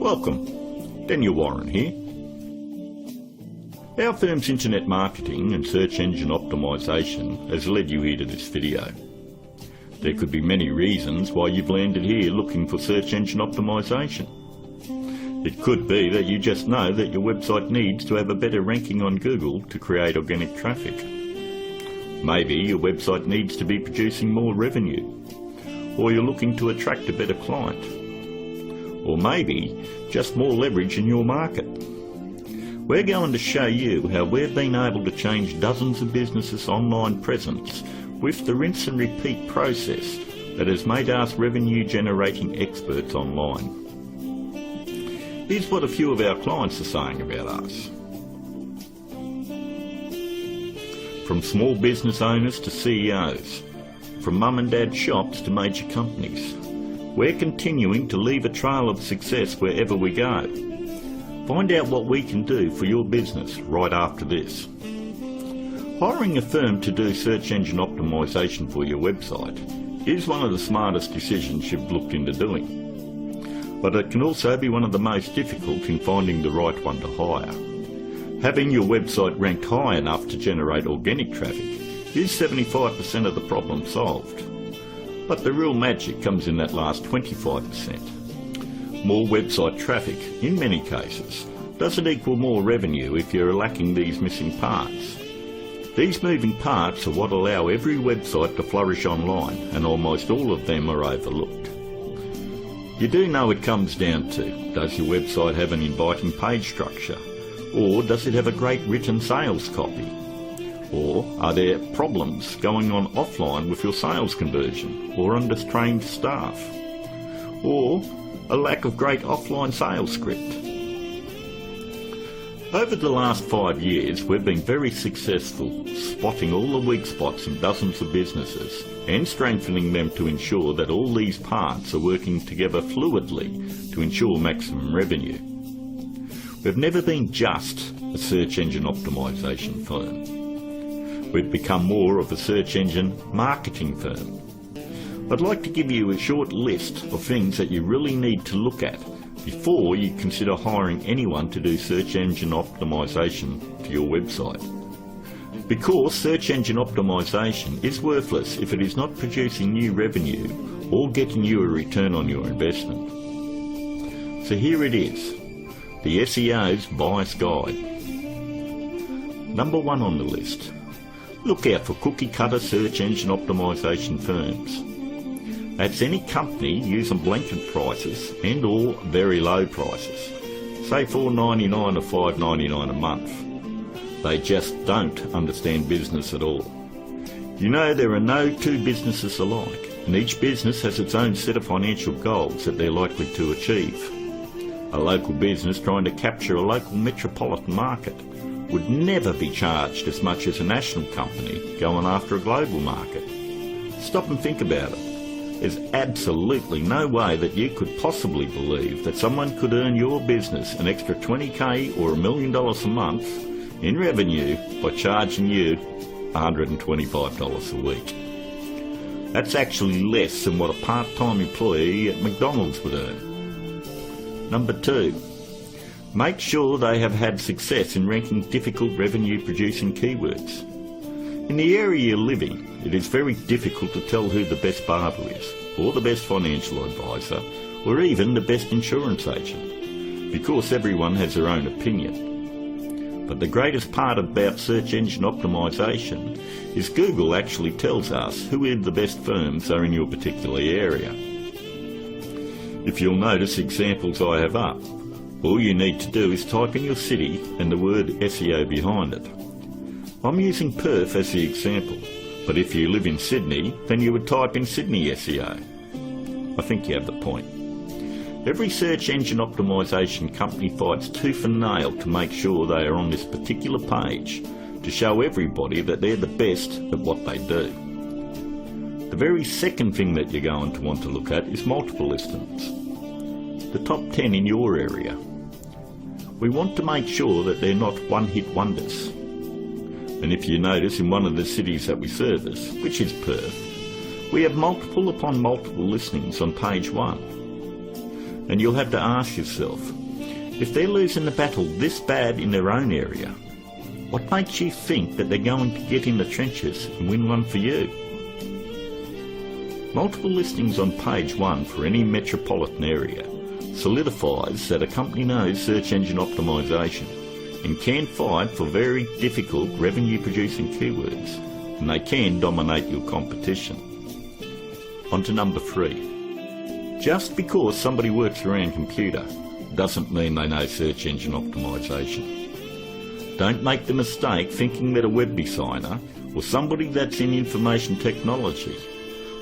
Welcome, Daniel Warren here. Our firm's internet marketing and search engine optimisation has led you here to this video. There could be many reasons why you've landed here looking for search engine optimisation. It could be that you just know that your website needs to have a better ranking on Google to create organic traffic. Maybe your website needs to be producing more revenue, or you're looking to attract a better client. Or maybe just more leverage in your market. We're going to show you how we've been able to change dozens of businesses' online presence with the rinse and repeat process that has made us revenue generating experts online. Here's what a few of our clients are saying about us. From small business owners to CEOs, from mum and dad shops to major companies, we're continuing to leave a trail of success wherever we go. Find out what we can do for your business right after this. Hiring a firm to do search engine optimisation for your website is one of the smartest decisions you've looked into doing. But it can also be one of the most difficult in finding the right one to hire. Having your website ranked high enough to generate organic traffic is 75% of the problem solved. But the real magic comes in that last 25%. More website traffic, in many cases, doesn't equal more revenue if you're lacking these missing parts. These moving parts are what allow every website to flourish online, and almost all of them are overlooked. You do know it comes down to, does your website have an inviting page structure? Or does it have a great written sales copy? Or are there problems going on offline with your sales conversion or undertrained staff? Or a lack of great offline sales script? Over the last 5 years, we've been very successful spotting all the weak spots in dozens of businesses and strengthening them to ensure that all these parts are working together fluidly to ensure maximum revenue. We've never been just a search engine optimisation firm. We've become more of a search engine marketing firm. I'd like to give you a short list of things that you really need to look at before you consider hiring anyone to do search engine optimisation for your website. Because search engine optimisation is worthless if it is not producing new revenue or getting you a return on your investment. So here it is, the SEO's Bias Guide. Number 1 on the list. Look out for cookie-cutter search engine optimisation firms. That's any company using blanket prices and or very low prices, say $4.99 or $5.99 a month. They just don't understand business at all. You know, there are no two businesses alike, and each business has its own set of financial goals that they're likely to achieve. A local business trying to capture a local metropolitan market would never be charged as much as a national company going after a global market. Stop and think about it. There's absolutely no way that you could possibly believe that someone could earn your business an extra $20,000 or $1 million a month in revenue by charging you $125 a week. That's actually less than what a part-time employee at McDonald's would earn. Number 2. Make sure they have had success in ranking difficult revenue-producing keywords. In the area you live in, it is very difficult to tell who the best barber is, or the best financial advisor, or even the best insurance agent, because everyone has their own opinion. But the greatest part about search engine optimisation is Google actually tells us who the best firms are in your particular area. If you'll notice examples I have up, all you need to do is type in your city and the word SEO behind it. I'm using Perth as the example, but if you live in Sydney, then you would type in Sydney SEO. I think you have the point. Every search engine optimisation company fights tooth and nail to make sure they are on this particular page to show everybody that they're the best at what they do. The very second thing that you're going to want to look at is multiple listings. The top 10 in your area. We want to make sure that they're not one-hit wonders. And if you notice, in one of the cities that we service, which is Perth, we have multiple upon multiple listings on page 1. And you'll have to ask yourself, if they're losing the battle this bad in their own area, what makes you think that they're going to get in the trenches and win one for you? Multiple listings on page 1 for any metropolitan area solidifies that a company knows search engine optimization and can fight for very difficult revenue-producing keywords, and they can dominate your competition. On to number 3. Just because somebody works around computer doesn't mean they know search engine optimization. Don't make the mistake thinking that a web designer or somebody that's in information technology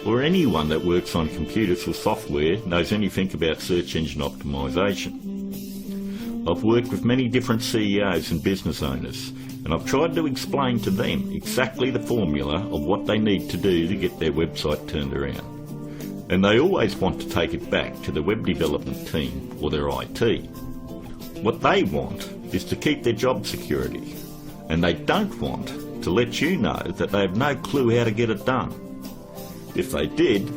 or anyone that works on computers or software knows anything about search engine optimization. I've worked with many different CEOs and business owners, and I've tried to explain to them exactly the formula of what they need to do to get their website turned around. And they always want to take it back to the web development team or their IT. What they want is to keep their job security, and they don't want to let you know that they have no clue how to get it done. If they did,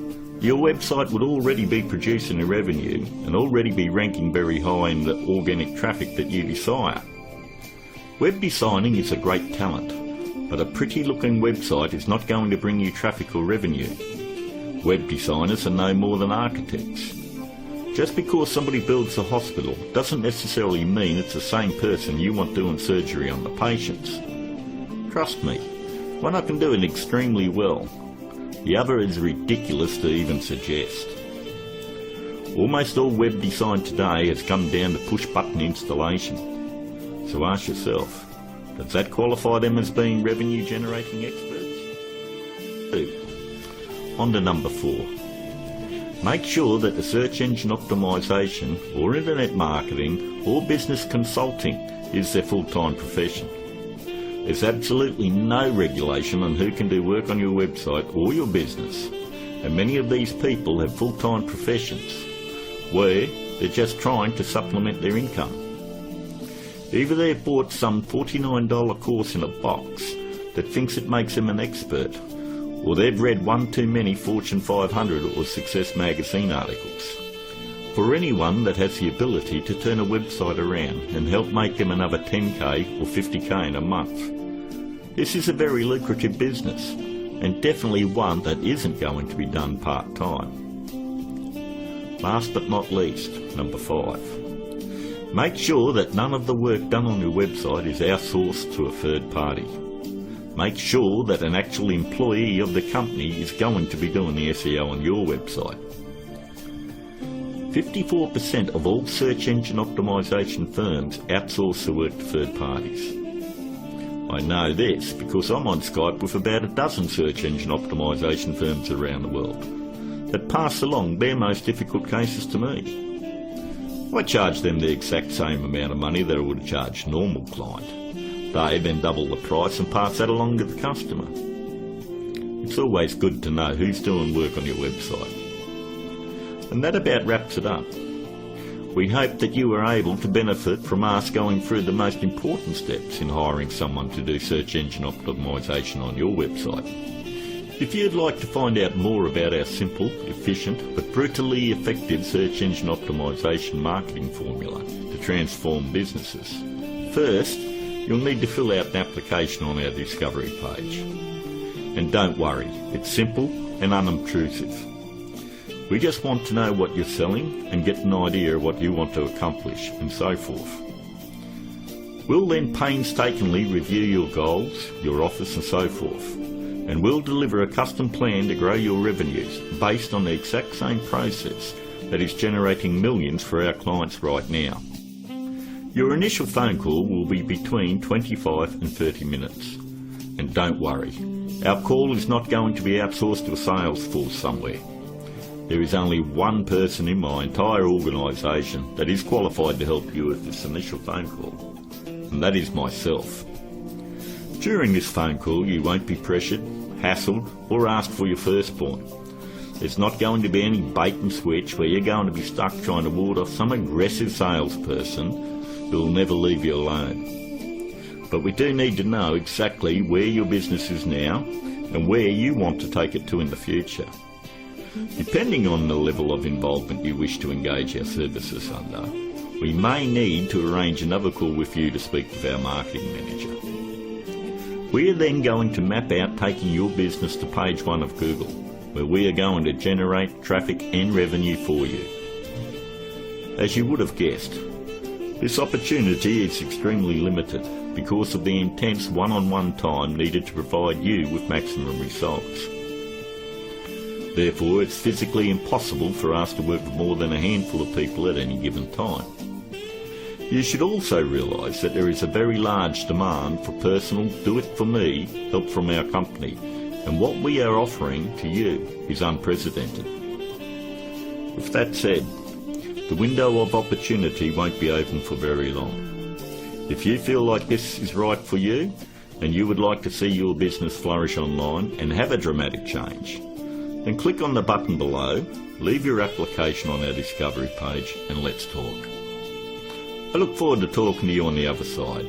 your website would already be producing a revenue and already be ranking very high in the organic traffic that you desire. Web designing is a great talent, but a pretty looking website is not going to bring you traffic or revenue. Web designers are no more than architects. Just because somebody builds a hospital doesn't necessarily mean it's the same person you want doing surgery on the patients. Trust me, one can do it extremely well. The other is ridiculous to even suggest. Almost all web design today has come down to push-button installation. So ask yourself, does that qualify them as being revenue-generating experts? 2. On to number 4. Make sure that the search engine optimization or internet marketing or business consulting is their full-time profession. There's absolutely no regulation on who can do work on your website or your business, and many of these people have full-time professions where they're just trying to supplement their income. Either they've bought some $49 course in a box that thinks it makes them an expert, or they've read one too many Fortune 500 or Success magazine articles. For anyone that has the ability to turn a website around and help make them another 10k or 50k in a month, this is a very lucrative business, and definitely one that isn't going to be done part-time. Last but not least, number 5. Make sure that none of the work done on your website is outsourced to a third party. Make sure that an actual employee of the company is going to be doing the SEO on your website. 54% of all search engine optimization firms outsource the work to third parties. I know this because I'm on Skype with about a dozen search engine optimization firms around the world that pass along their most difficult cases to me. I charge them the exact same amount of money that I would charge a normal client. They then double the price and pass that along to the customer. It's always good to know who's doing work on your website. And that about wraps it up. We hope that you were able to benefit from us going through the most important steps in hiring someone to do search engine optimization on your website. If you'd like to find out more about our simple, efficient but brutally effective search engine optimization marketing formula to transform businesses, first you'll need to fill out an application on our Discovery page. And don't worry, it's simple and unobtrusive. We just want to know what you're selling and get an idea of what you want to accomplish and so forth. We'll then painstakingly review your goals, your offers and so forth, and we'll deliver a custom plan to grow your revenues based on the exact same process that is generating millions for our clients right now. Your initial phone call will be between 25 and 30 minutes. And don't worry, our call is not going to be outsourced to a sales force somewhere. There is only one person in my entire organisation that is qualified to help you with this initial phone call, and that is myself. During this phone call you won't be pressured, hassled or asked for your firstborn. There's not going to be any bait and switch where you're going to be stuck trying to ward off some aggressive salesperson who will never leave you alone. But we do need to know exactly where your business is now and where you want to take it to in the future. Depending on the level of involvement you wish to engage our services under, we may need to arrange another call with you to speak with our marketing manager. We are then going to map out taking your business to page 1 of Google, where we are going to generate traffic and revenue for you. As you would have guessed, this opportunity is extremely limited because of the intense one-on-one time needed to provide you with maximum results. Therefore, it's physically impossible for us to work with more than a handful of people at any given time. You should also realise that there is a very large demand for personal, do-it-for-me help from our company, and what we are offering to you is unprecedented. With that said, the window of opportunity won't be open for very long. If you feel like this is right for you, and you would like to see your business flourish online and have a dramatic change, then click on the button below, leave your application on our discovery page, and let's talk. I look forward to talking to you on the other side.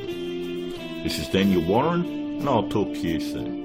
This is Daniel Warren, and I'll talk to you soon.